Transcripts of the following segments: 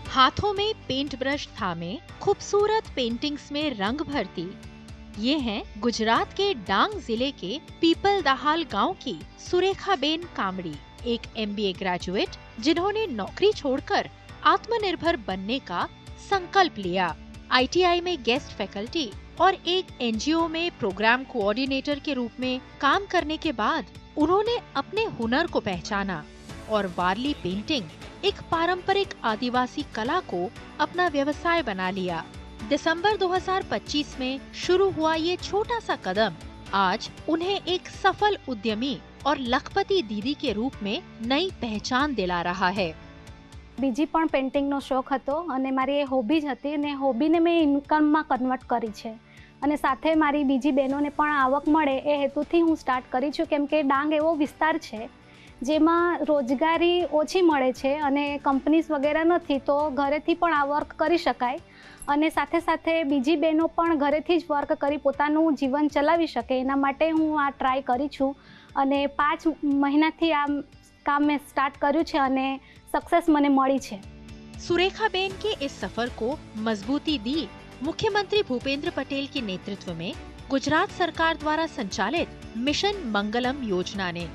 हाथों में paint brush थामे खूबसूरत पेंटिंग्स में रंग भरती। ये हैं गुजरात के डांग जिले के पीपल दहाल गांव की सुरेखाबेन कामड़ी, एक MBA ग्रेजुएट जिन्होंने नौकरी छोड़कर आत्मनिर्भर बनने का संकल्प लिया। ITI में गेस्ट फैकल्टी और एक NGO में प्रोग्राम कोऑर्डिनेटर के रूप में काम करने के बाद उन्होंने अपने हुनर को पहचाना और वारली पेंटिंग, एक पारंपरिक आदिवासी कला को अपना व्यवसाय बना लिया। दिसंबर 2025 में शुरू हुआ ये छोटा सा कदम आज उन्हें एक सफल उद्यमी और लखपति दीदी के रूप में नई पहचान दिला रहा है। બીજી પણ પેઇન્ટિંગનો શોખ હતો અને મારી એ હોબી જ હતી અને હોબીને મેં ઇન્કમમાં કન્વર્ટ કરી છે અને સાથે મારી બીજી બહેનોને પણ આવક મળે એ હેતુથી હું સ્ટાર્ટ કરી છું, કેમ કે ડાંગ એવો વિસ્તાર છે જેમાં રોજગારી ઓછી મળે છે અને કંપનીઝ વગેરે નથી, તો ઘરેથી પણ આ વર્ક કરી શકાય અને સાથે સાથે બીજી બહેનો પણ ઘરેથી જ વર્ક કરી પોતાનું જીવન ચલાવી શકે, એના માટે હું આ ટ્રાય કરી છું અને 5 મહિનાથી આ काम में स्टार्ट કર્યું છે અને सक्सेस મને મળી છે। सुरेखाबेन के इस सफर को मजबूती दी मुख्यमंत्री भूपेंद्र पटेल के नेतृत्व में गुजरात सरकार द्वारा संचालित मिशन मंगलम योजना ने।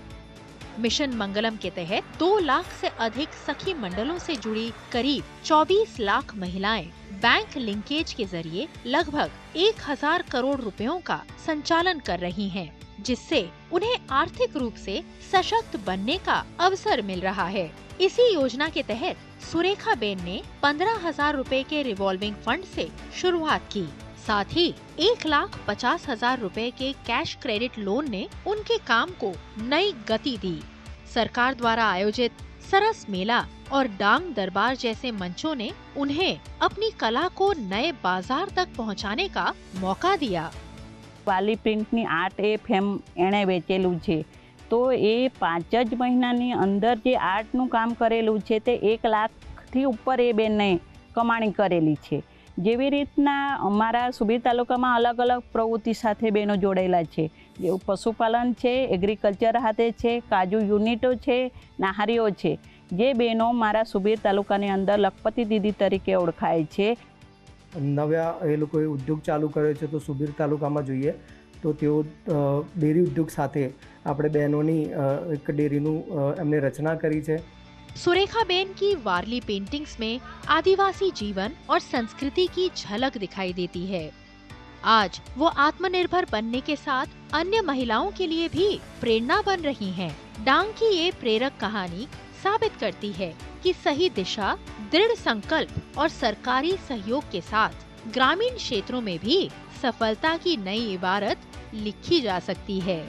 मिशन मंगलम के तहत 2 लाख से अधिक सखी मंडलों से जुड़ी करीब 24 लाख महिलाएं बैंक लिंकेज के जरिए लगभग 1000 करोड़ रुपयों का संचालन कर रही हैं, जिससे उन्हें आर्थिक रूप से सशक्त बनने का अवसर मिल रहा है। इसी योजना के तहत सुरेखाबेन ने 15,000 रुपए के रिवॉल्विंग फंड से शुरुआत की। साथ ही 1,50,000 रुपए के कैश क्रेडिट लोन ने उनके काम को नई गति दी। सरकार द्वारा आयोजित सरस मेला और डांग दरबार जैसे मंचों ने उन्हें अपनी कला को नए बाजार तक पहुंचाने का मौका दिया। वाली प्रिंटनी आर्ट ए फेम एणे वेचेलू छे, तो ए 5 ज महीनानी अंदर जे आर्टनु काम करेलू छे ते 1 लाखथी उपर ए बेने कमाणी करेली छे। जेवी रीतना अमारा सुबीर तालुकामां अलग अलग प्रवृत्ति साथे बहनों जोड़ेला छे, जेवुं पशुपालन छे, एग्रीकल्चर हाथे छे, काजू यूनिटो छे, नाहारीओ छे, जे बहनों मारा सुबीर तालुकानी अंदर लखपति दीदी तरीके ओळखाय छे। नव्या ए लोकोए उद्योग चालू करे छे, तो सुबीर तालुकामां જોઈએ तो તેઓ ડેરી ઉદ્યોગ સાથે આપણે બહેનોની એક ડેરીનું એમને રચના કરી છે। सुरेखाबेन की वारली पेंटिंग्स में आदिवासी जीवन और संस्कृति की झलक दिखाई देती है। आज वो आत्मनिर्भर बनने के साथ अन्य महिलाओं के लिए भी प्रेरणा बन रही हैं। डांग की ये प्रेरक कहानी साबित करती है कि सही दिशा, दृढ़ संकल्प और सरकारी सहयोग के साथ ग्रामीण क्षेत्रों में भी सफलता की नई इबारत लिखी जा सकती है।